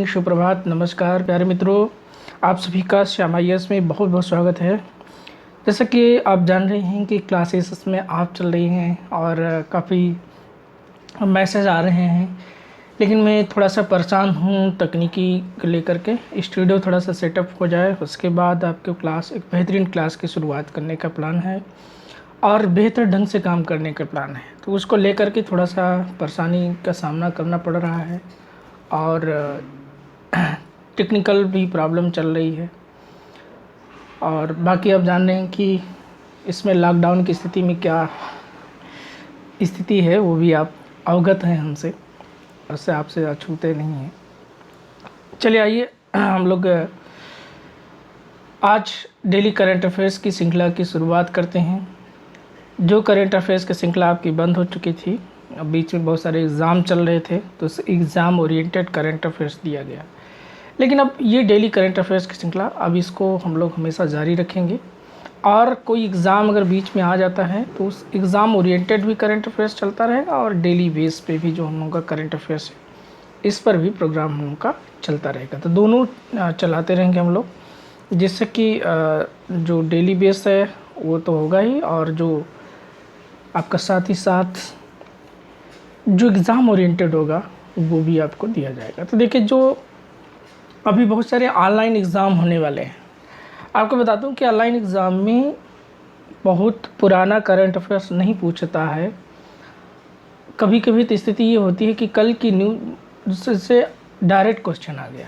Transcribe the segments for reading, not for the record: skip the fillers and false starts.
Morning, सुप्रभात, नमस्कार प्यारे मित्रों। आप सभी का श्याम IAS में बहुत बहुत स्वागत है। जैसा कि आप जान रहे हैं कि क्लासेस में आप चल रही हैं और काफ़ी मैसेज आ रहे हैं, लेकिन मैं थोड़ा सा परेशान हूँ तकनीकी को लेकर के। स्टूडियो थोड़ा सा सेटअप हो जाए, उसके बाद आपके क्लास एक बेहतरीन क्लास की शुरुआत करने का प्लान है और बेहतर ढंग से काम करने का प्लान है। तो उसको लेकर के थोड़ा सा परेशानी का सामना करना पड़ रहा है और टेक्निकल भी प्रॉब्लम चल रही है। और बाकी आप जान रहे हैं कि इसमें लॉकडाउन की स्थिति में क्या स्थिति है, वो भी आप अवगत हैं हमसे, उससे आपसे अछूते नहीं हैं। चलिए आइए हम लोग आज डेली करंट अफेयर्स की श्रृंखला की शुरुआत करते हैं। जो करंट अफेयर्स की श्रृंखला आपकी बंद हो चुकी थी, अब बीच में बहुत सारे एग्ज़ाम चल रहे थे, तो उस एग्ज़ाम ओरिएंटेड करंट अफेयर्स दिया गया। लेकिन अब ये डेली करंट अफेयर्स की श्रृंखला, अब इसको हम लोग हमेशा जारी रखेंगे। और कोई एग्ज़ाम अगर बीच में आ जाता है तो उस एग्ज़ाम ओरिएंटेड भी करंट अफेयर्स चलता रहेगा और डेली बेस पे भी जो हम लोगों का करंट अफेयर्स है, इस पर भी प्रोग्राम हम लोगों का चलता रहेगा। तो दोनों चलाते रहेंगे हम लोग, जिससे कि जो डेली बेस है वो तो होगा ही, और जो आपका साथ ही साथ जो एग्ज़ाम ओरिएंटेड होगा वो भी आपको दिया जाएगा। तो देखिए, जो अभी बहुत सारे ऑनलाइन एग्ज़ाम होने वाले हैं, आपको बता दूं कि ऑनलाइन एग्ज़ाम में बहुत पुराना करंट अफेयर्स नहीं पूछता है। कभी कभी तो स्थिति ये होती है कि कल की न्यूज़ से डायरेक्ट क्वेश्चन आ गया,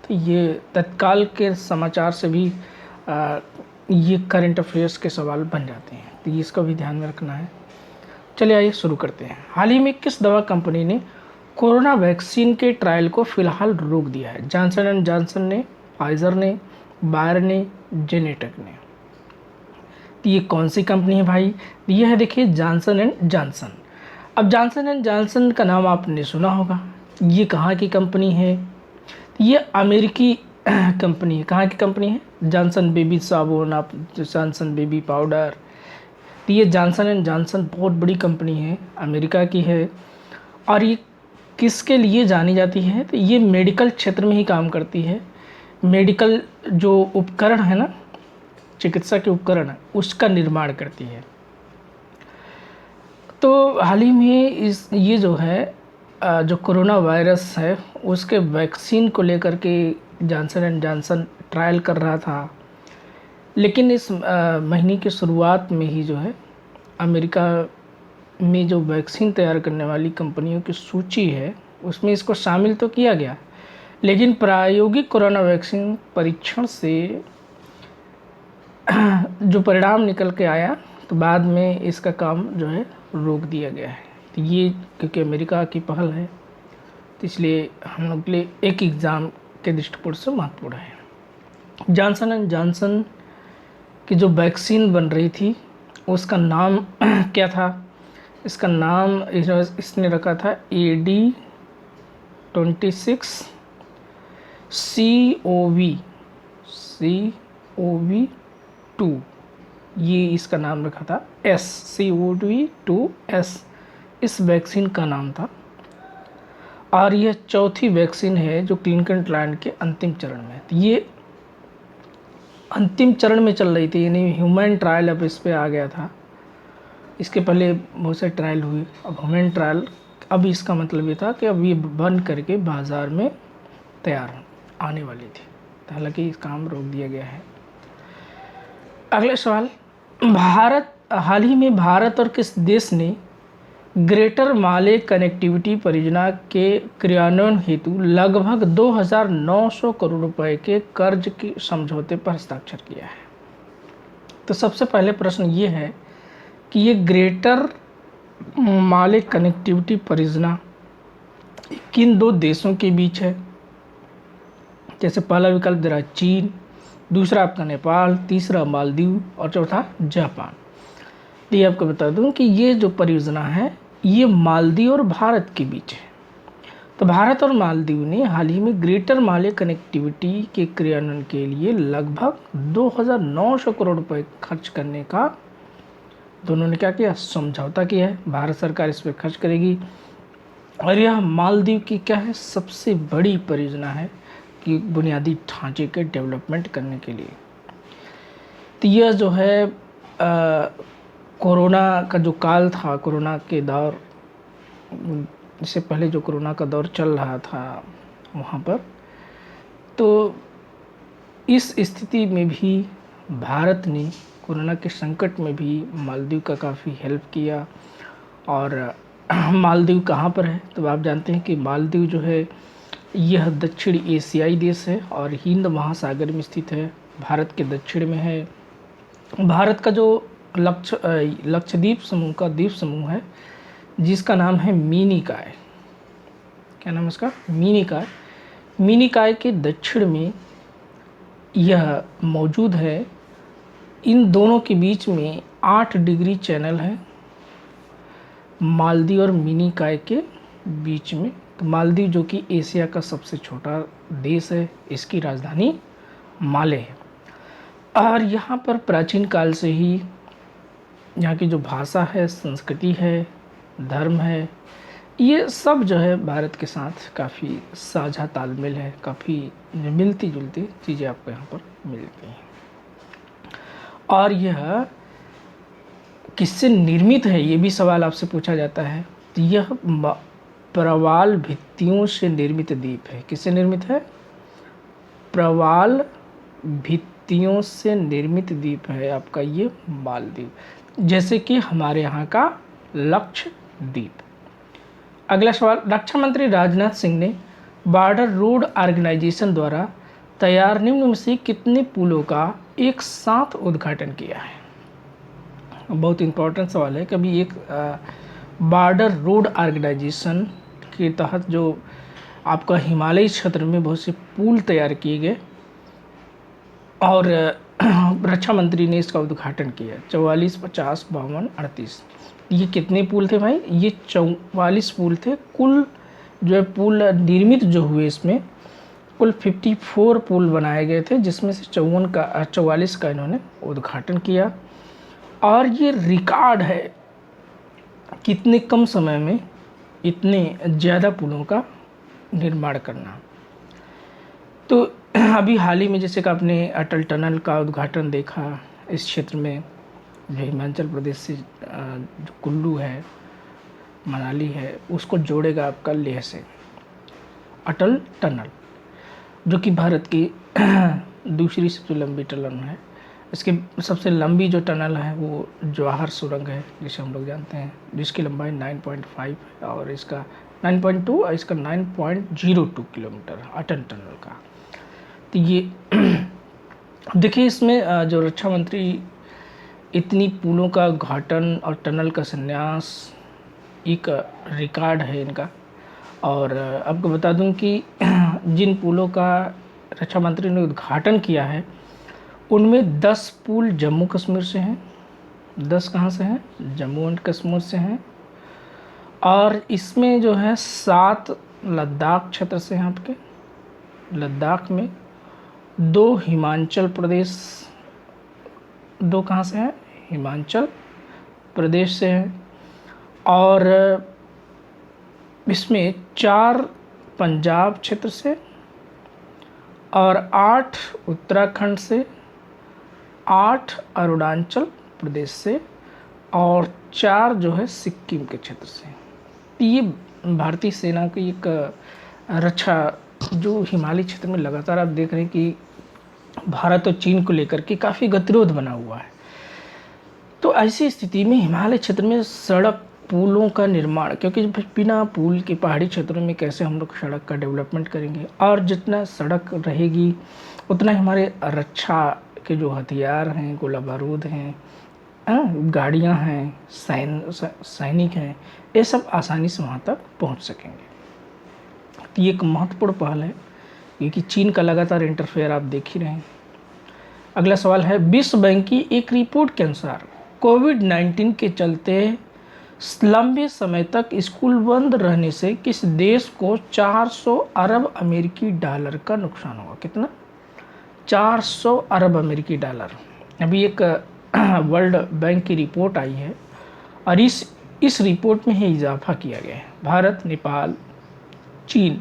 तो ये तत्काल के समाचार से भी ये करंट अफेयर्स के सवाल बन जाते हैं, तो ये इसका भी ध्यान में रखना है। चलिए आइए शुरू करते हैं। हाल ही में किस दवा कंपनी ने कोरोना वैक्सीन के ट्रायल को फिलहाल रोक दिया है? जॉनसन एंड जॉनसन ने, फाइजर ने, बायर ने, जेनेटेक ने। तो ये कौन सी कंपनी है भाई? ये है, देखिए, जॉनसन एंड जॉनसन। अब जॉनसन एंड जॉनसन का नाम आपने सुना होगा। ये कहाँ की कंपनी है? ये अमेरिकी कंपनी है। कहाँ की कंपनी है? जॉनसन बेबी साबुन, आप जॉनसन बेबी पाउडर। तो ये जॉनसन एंड जॉनसन बहुत बड़ी कंपनी है, अमेरिका की है। और ये किसके लिए जानी जाती है? तो ये मेडिकल क्षेत्र में ही काम करती है। मेडिकल जो उपकरण है ना, चिकित्सा के उपकरण, उसका निर्माण करती है। तो हाल ही में ये जो है जो कोरोना वायरस है, उसके वैक्सीन को लेकर के जॉनसन एंड जॉनसन ट्रायल कर रहा था। लेकिन इस महीने की शुरुआत में ही जो है अमेरिका में जो वैक्सीन तैयार करने वाली कंपनियों की सूची है, उसमें इसको शामिल तो किया गया, लेकिन प्रायोगिक कोरोना वैक्सीन परीक्षण से जो परिणाम निकल के आया, तो बाद में इसका काम जो है रोक दिया गया है। तो ये क्योंकि अमेरिका की पहल है, तो इसलिए हम लोग के लिए एक एग्ज़ाम के दृष्टिकोण से महत्वपूर्ण है। जॉनसन एंड जॉनसन की जो वैक्सीन बन रही थी, उसका नाम क्या था? इसका नाम इसने रखा था AD26 COV2। ये इसका नाम रखा था COV2S, इस वैक्सीन का नाम था। और यह चौथी वैक्सीन है जो क्लिनिकल ट्रायल के अंतिम चरण में है। तो ये अंतिम चरण में चल रही थी, यानी ह्यूमन ट्रायल अब इस पे आ गया था। इसके पहले बहुत से ट्रायल हुए, अब ह्यूमन ट्रायल। अब इसका मतलब ये था कि अब ये बन करके बाज़ार में तैयार आने वाली थी, हालांकि इस काम रोक दिया गया है। अगला सवाल, हाल ही में भारत और किस देश ने ग्रेटर माले कनेक्टिविटी परियोजना के क्रियान्वयन हेतु लगभग 2,900 करोड़ रुपए के कर्ज के समझौते पर हस्ताक्षर किया है? तो सबसे पहले प्रश्न ये है कि ये ग्रेटर माले कनेक्टिविटी परियोजना किन दो देशों के बीच है? जैसे पहला विकल्प दे रहा है चीन, दूसरा आपका नेपाल, तीसरा मालदीव और चौथा जापान। तो ये आपको बता दूं कि ये जो परियोजना है, ये मालदीव और भारत के बीच है। तो भारत और मालदीव ने हाल ही में ग्रेटर माले कनेक्टिविटी के क्रियान्वयन के लिए लगभग 2,900 करोड़ रुपए खर्च करने का, दोनों ने क्या किया? समझौता किया है। भारत सरकार इस पर खर्च करेगी और यह मालदीव की क्या है, सबसे बड़ी परियोजना है कि बुनियादी ढांचे के डेवलपमेंट करने के लिए। तो यह जो है कोरोना का जो काल था, कोरोना के दौर, इससे पहले जो कोरोना का दौर चल रहा था वहाँ पर, तो इस स्थिति में भी भारत ने कोरोना के संकट में भी मालदीव का काफ़ी हेल्प किया। और मालदीव कहाँ पर है, तो आप जानते हैं कि मालदीव जो है यह दक्षिण एशियाई देश है और हिंद महासागर में स्थित है, भारत के दक्षिण में है। भारत का जो लक्षद्वीप समूह का द्वीप समूह है जिसका नाम है मिनिकॉय, क्या नाम है इसका, मिनिकॉय। मिनिकॉय के दक्षिण में यह मौजूद है। इन दोनों के बीच में 8 डिग्री चैनल है मालदीव और मिनिकॉय के बीच में। तो मालदीव जो कि एशिया का सबसे छोटा देश है, इसकी राजधानी माले है। और यहाँ पर प्राचीन काल से ही यहाँ की जो भाषा है, संस्कृति है, धर्म है, ये सब जो है भारत के साथ काफ़ी साझा तालमेल है, काफ़ी मिलती जुलती चीज़ें आपको यहाँ पर मिलती हैं। और यह किससे निर्मित है, ये भी सवाल आपसे पूछा जाता है। तो यह प्रवाल भित्तियों से निर्मित द्वीप है। किससे निर्मित है, प्रवाल भित्तियों से निर्मित द्वीप है आपका ये मालदीव, जैसे कि हमारे यहाँ का लक्षद्वीप। अगला सवाल, रक्षा मंत्री राजनाथ सिंह ने बॉर्डर रोड ऑर्गेनाइजेशन द्वारा तैयार निम्न में से कितने पुलों का एक साथ उद्घाटन किया है। बहुत इंपॉर्टेंट सवाल है। कभी एक बॉर्डर रोड ऑर्गेनाइजेशन के तहत जो आपका हिमालयी क्षेत्र में बहुत से पुल तैयार किए गए और रक्षा मंत्री ने इसका उद्घाटन किया। 44, 50, 52, 38, ये कितने पुल थे भाई, ये 44 पुल थे। कुल जो है पुल निर्मित जो हुए इसमें कुल 54 पुल बनाए गए थे, जिसमें से 44 का इन्होंने उद्घाटन किया। और ये रिकॉर्ड है कितने कम समय में इतने ज़्यादा पुलों का निर्माण करना। तो अभी हाल ही में जैसे कि आपने अटल टनल का उद्घाटन देखा, इस क्षेत्र में जो हिमाचल प्रदेश से जो कुल्लू है, मनाली है, उसको जोड़ेगा आपका लेह से अटल टनल, जो कि भारत की दूसरी सबसे लंबी टनल है। इसकी सबसे लंबी जो टनल है वो जवाहर सुरंग है, जिसे हम लोग जानते हैं, जिसकी लंबाई 9.5 है और इसका 9.2 और इसका 9.02 किलोमीटर अटल टनल का। तो ये देखिए इसमें जो रक्षा मंत्री इतनी पुलों का उद्घाटन और टनल का संन्यास एक रिकॉर्ड है इनका। और आपको बता दूं कि जिन पुलों का रक्षा मंत्री ने उद्घाटन किया है उनमें 10 पुल जम्मू कश्मीर से हैं। 10 कहाँ से हैं, जम्मू एंड कश्मीर से हैं। और इसमें जो है 7 लद्दाख क्षेत्र से हैं आपके, लद्दाख में 2 हिमाचल प्रदेश, 2 कहाँ से हैं, हिमाचल प्रदेश से हैं। और इसमें 4 पंजाब क्षेत्र से और 8 उत्तराखंड से, 8 अरुणाचल प्रदेश से और 4 जो है सिक्किम के क्षेत्र से। ये भारतीय सेना की एक रक्षा जो हिमालय क्षेत्र में लगातार आप देख रहे हैं कि भारत और चीन को लेकर के काफ़ी गतिरोध बना हुआ है। तो ऐसी स्थिति में हिमालय क्षेत्र में सड़क पुलों का निर्माण, क्योंकि बिना पुल के पहाड़ी क्षेत्रों में कैसे हम लोग सड़क का डेवलपमेंट करेंगे। और जितना सड़क रहेगी उतना हमारे रक्षा के जो हथियार हैं, गोला बारूद हैं, गाड़ियां हैं, सैनिक हैं, ये सब आसानी से वहाँ तक पहुँच सकेंगे। तो ये एक महत्वपूर्ण पहल है, क्योंकि चीन का लगातार इंटरफेयर आप देख ही रहे हैं। अगला सवाल है, विश्व बैंक की एक रिपोर्ट के अनुसार कोविड-19 के चलते लंबे समय तक स्कूल बंद रहने से किस देश को 400 अरब अमेरिकी डॉलर का नुकसान होगा। कितना, 400 अरब अमेरिकी डॉलर। अभी एक वर्ल्ड बैंक की रिपोर्ट आई है और इस इस रिपोर्ट में ही इजाफा किया गया है। भारत, नेपाल, चीन,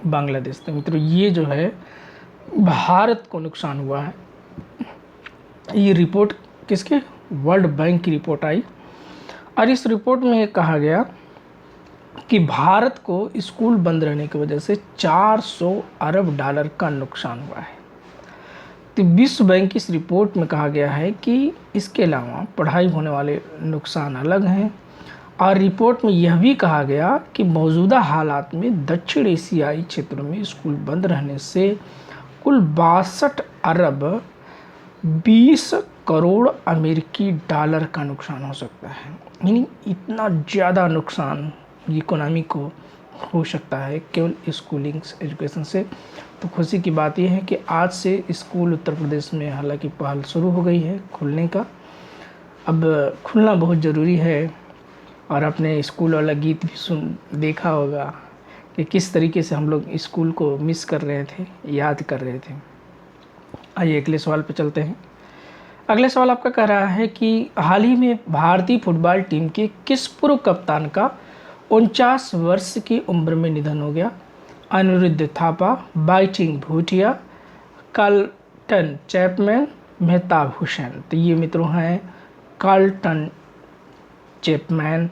बांग्लादेश। तो मित्रों ये जो है भारत को नुकसान हुआ है। ये रिपोर्ट किसके? वर्ल्ड बैंक की रिपोर्ट आई और इस रिपोर्ट में ये कहा गया कि भारत को स्कूल बंद रहने की वजह से 400 अरब डॉलर का नुकसान हुआ है। तो विश्व बैंक की इस रिपोर्ट में कहा गया है कि इसके अलावा पढ़ाई होने वाले नुकसान अलग हैं और रिपोर्ट में यह भी कहा गया कि मौजूदा हालात में दक्षिण एशियाई क्षेत्रों में स्कूल बंद रहने से कुल 62 अरब 20 करोड़ अमेरिकी डॉलर का नुकसान हो सकता है। यानी इतना ज़्यादा नुकसान इकोनॉमी को हो सकता है केवल स्कूलिंग एजुकेशन से। तो खुशी की बात यह है कि आज से स्कूल उत्तर प्रदेश में हालांकि पहल शुरू हो गई है खुलने का। अब खुलना बहुत ज़रूरी है और आपने स्कूल वाला गीत भी देखा होगा कि किस तरीके से हम लोग स्कूल को मिस कर रहे थे, याद कर रहे थे। आइए अगले सवाल पर चलते हैं। अगले सवाल आपका कह रहा है कि हाल ही में भारतीय फुटबॉल टीम के किस पूर्व कप्तान का 49 वर्ष की उम्र में निधन हो गया? Anirudh Thapa, Bhaichung Bhutia, Carlton Chapman, Mehtab Hussain. तो ये मित्रों हैं कार्लटन चैपमैन,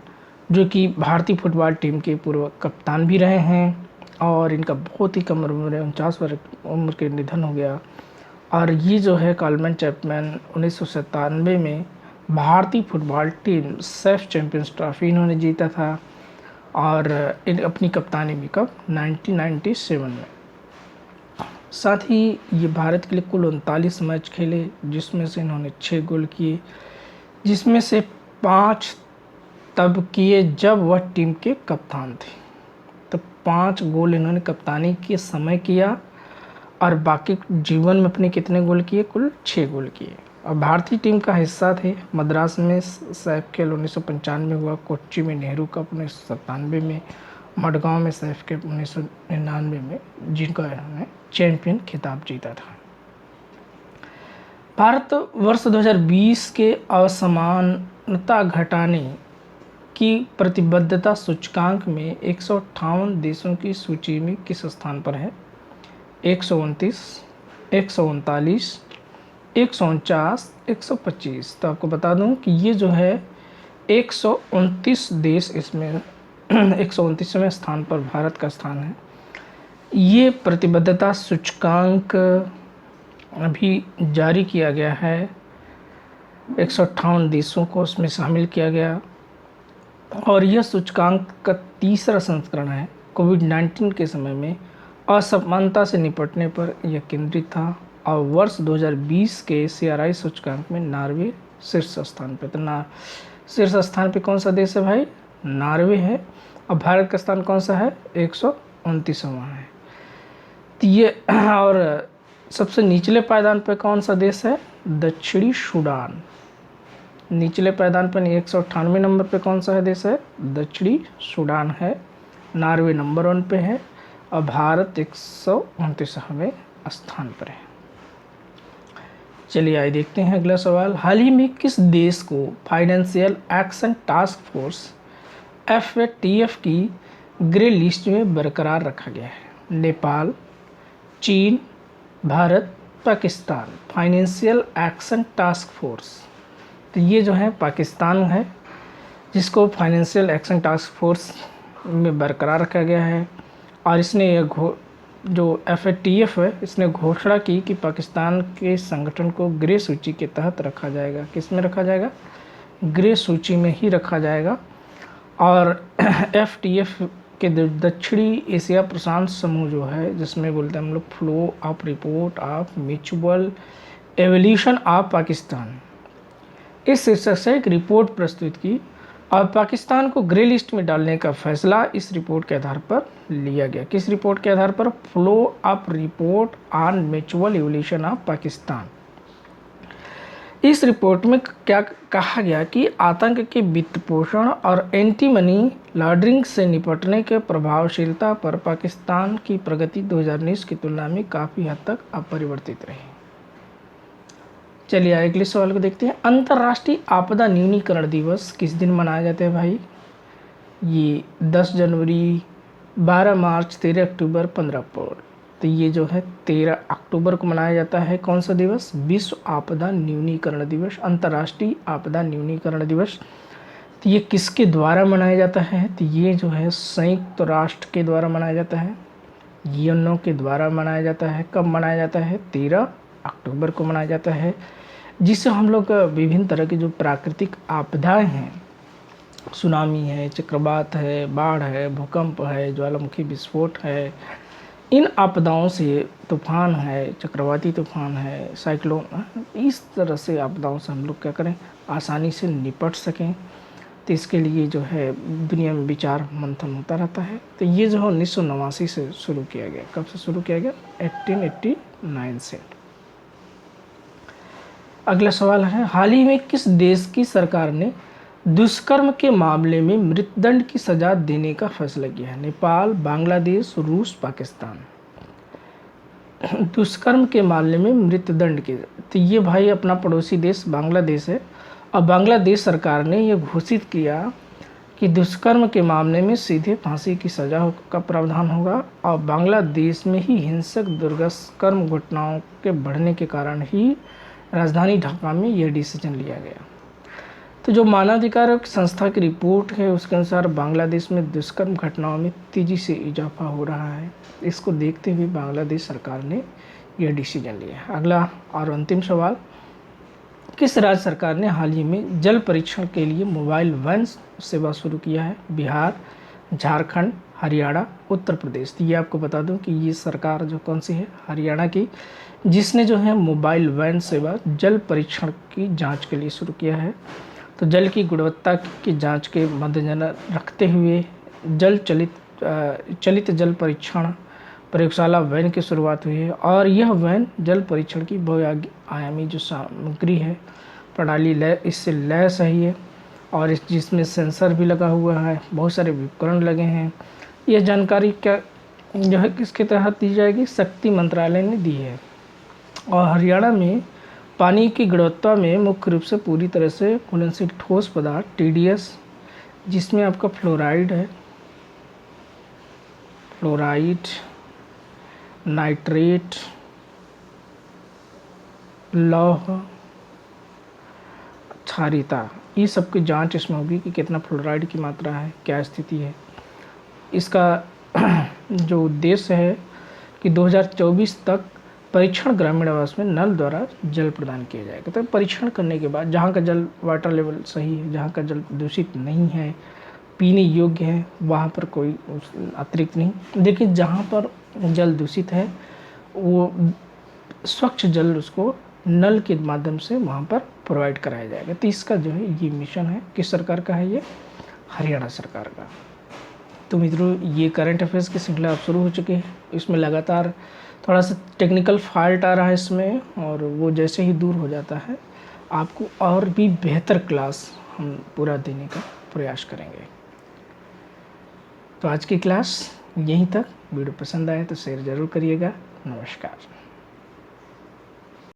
जो कि भारतीय फुटबॉल टीम के पूर्व कप्तान भी रहे हैं और इनका बहुत ही कम उम्र में 49 वर्ष उम्र के निधन हो गया। और ये जो है कार्लटन चैपमैन 1997 में भारतीय football team Saif champions trophy इन्होंने जीता था और अपनी कप्तानी भी कब 1997 में। साथ ही ये भारत के लिए कुल 39 मैच खेले जिसमें से इन्होंने 6 गोल किए, जिसमें से 5 तब किए जब वह टीम के कप्तान थे। तो 5 गोल इन्होंने कप्तानी के समय किया और बाकी जीवन में अपने कितने गोल किए? कुल 6 गोल किए। और भारतीय टीम का हिस्सा थे मद्रास में सैफ खेल 1995 में हुआ, कोच्चि में नेहरू कप 1997 में, मडगांव में सैफ के 1999 में, जिनका इन्होंने चैंपियन खिताब जीता था। भारत वर्ष 2020 के असमानता घटाने की प्रतिबद्धता सूचकांक में 158 देशों की सूची में किस स्थान पर है? 129, 139, 149, 125। तो आपको बता दूं कि ये जो है 129 देश इसमें 129वें स्थान पर भारत का स्थान है। ये प्रतिबद्धता सूचकांक अभी जारी किया गया है, 158 देशों को उसमें शामिल किया गया और यह सूचकांक का तीसरा संस्करण है। कोविड-19 के समय में असमानता से निपटने पर यह केंद्रित था और वर्ष 2020 के CRI सूचकांक में नॉर्वे शीर्ष स्थान पे। तो शीर्ष स्थान पे कौन सा देश है भाई? नॉर्वे है। और भारत का स्थान कौन सा है? 129वां है। तो ये और सबसे निचले पायदान पे कौन सा देश है? दक्षिणी सूडान। निचले पायदान पर 198 नंबर पे कौन सा है देश है? दक्षिणी सूडान है। नॉर्वे नंबर 1 पे है और भारत 129वें स्थान पर है। चलिए आइए देखते हैं अगला सवाल। हाल ही में किस देश को financial action task force FATF की ग्रे लिस्ट में बरकरार रखा गया है? नेपाल, चीन, Bharat, Pakistan. Financial action task force, तो ये जो है पाकिस्तान है जिसको फाइनेंशियल एक्शन टास्क फोर्स में बरकरार रखा गया है। और इसने जो FATF है इसने घोषणा की कि पाकिस्तान के संगठन को ग्रे सूची के तहत रखा जाएगा। किस में रखा जाएगा? ग्रे सूची में ही रखा जाएगा। और FATF के दक्षिणी एशिया प्रशांत समूह जो है, जिसमें बोलते हैं हम लोग flow of report of mutual evolution of Pakistan, इस शीर्षक से एक रिपोर्ट प्रस्तुत की और पाकिस्तान को ग्रे लिस्ट में डालने का फैसला इस रिपोर्ट के आधार पर लिया गया। किस रिपोर्ट के आधार पर? Flow of report on mutual evolution of Pakistan. इस रिपोर्ट में क्या कहा गया कि आतंक के वित्त पोषण और एंटी मनी लॉन्ड्रिंग से निपटने के प्रभावशीलता पर पाकिस्तान की प्रगति 2019 की तुलना में काफ़ी हद तक अपरिवर्तित रही। चलिए अगले सवाल को देखते हैं। अंतर्राष्ट्रीय आपदा न्यूनीकरण दिवस किस दिन मनाया जाता है भाई? ये 10 जनवरी, 12 मार्च, 13 अक्टूबर, 15 अप्रैल। तो ये जो है 13 अक्टूबर को मनाया जाता है। कौन सा दिवस? विश्व आपदा न्यूनीकरण दिवस, अंतर्राष्ट्रीय आपदा न्यूनीकरण दिवस। तो ये किसके द्वारा मनाया जाता है? तो ये जो है संयुक्त राष्ट्र के द्वारा मनाया जाता है, यूएनओ के द्वारा मनाया जाता है। कब मनाया जाता है? 13 अक्टूबर को मनाया जाता है, जिससे हम लोग विभिन्न तरह की जो प्राकृतिक आपदाएं हैं, सुनामी है, चक्रवात है, बाढ़ है, भूकंप है, ज्वालामुखी विस्फोट है, इन आपदाओं से, तूफान है, चक्रवाती तूफान है, साइक्लोन, इस तरह से आपदाओं से हम लोग क्या करें, आसानी से निपट सकें। तो इसके लिए जो है दुनिया में विचार मंथन होता रहता है। तो ये जो है 1989 से शुरू किया गया। कब से शुरू किया गया? 1889 से। अगला सवाल है, हाल ही में किस देश की सरकार ने दुष्कर्म के मामले में मृत्युदंड की सजा देने का फैसला किया है? नेपाल, बांग्लादेश, रूस, पाकिस्तान। दुष्कर्म के मामले में मृत्युदंड की, तो ये भाई अपना पड़ोसी देश बांग्लादेश है। और बांग्लादेश सरकार ने यह घोषित किया कि दुष्कर्म के मामले में सीधे फांसी की सजा का प्रावधान होगा। और बांग्लादेश में ही हिंसक दुष्कर्म घटनाओं के बढ़ने के कारण ही राजधानी ढाका में यह डिसीजन लिया गया। तो जो मानवाधिकार संस्था की रिपोर्ट है उसके अनुसार बांग्लादेश में दुष्कर्म घटनाओं में तेज़ी से इजाफा हो रहा है। इसको देखते हुए बांग्लादेश सरकार ने यह डिसीजन लिया। अगला और अंतिम सवाल, किस राज्य सरकार ने हाल ही में जल परीक्षण के लिए मोबाइल वैन सेवा शुरू किया है? बिहार, झारखंड, हरियाणा, उत्तर प्रदेश। तो ये आपको बता दूं कि ये सरकार जो कौन सी है, हरियाणा की, जिसने जो है मोबाइल वैन सेवा जल परीक्षण की जांच के लिए शुरू किया है। तो जल की गुणवत्ता की जांच के मद्देनजर रखते हुए चलित जल परीक्षण प्रयोगशाला वैन की शुरुआत हुई है। और यह वैन जल परीक्षण की बहुआयामी जो सामग्री है, प्रणाली इससे लैस है और जिसमें सेंसर भी लगा हुआ है, बहुत सारे उपकरण लगे हैं। यह जानकारी क्या जो है किसके तहत दी जाएगी? शक्ति मंत्रालय ने दी है। और हरियाणा में पानी की गुणवत्ता में मुख्य रूप से पूरी तरह से घुलनशील ठोस पदार्थ TDS, जिसमें आपका फ्लोराइड है, फ्लोराइड, नाइट्रेट, लौह, क्षारीयता, ये सब की जांच इसमें होगी कि कितना फ्लोराइड की मात्रा है, क्या स्थिति है। इसका जो उद्देश्य है कि 2024 तक परीक्षण ग्रामीण आवास में नल द्वारा जल प्रदान किया जाएगा। तो परीक्षण करने के बाद जहाँ का जल वाटर लेवल सही है, जहाँ का जल दूषित नहीं है, पीने योग्य है, वहाँ पर कोई अतिरिक्त नहीं। लेकिन जहाँ पर जल दूषित है वो स्वच्छ जल उसको नल के माध्यम से वहाँ पर प्रोवाइड कराया जाएगा। तो इसका जो है ये मिशन है, किस सरकार का है? ये हरियाणा सरकार का। तो मित्रों, ये करंट अफेयर्स की श्रृंखला अब शुरू हो चुकी है। इसमें लगातार थोड़ा सा टेक्निकल फॉल्ट आ रहा है इसमें, और वो जैसे ही दूर हो जाता है आपको और भी बेहतर क्लास हम पूरा देने का प्रयास करेंगे। तो आज की क्लास यहीं तक। वीडियो पसंद आए तो शेयर ज़रूर करिएगा। नमस्कार।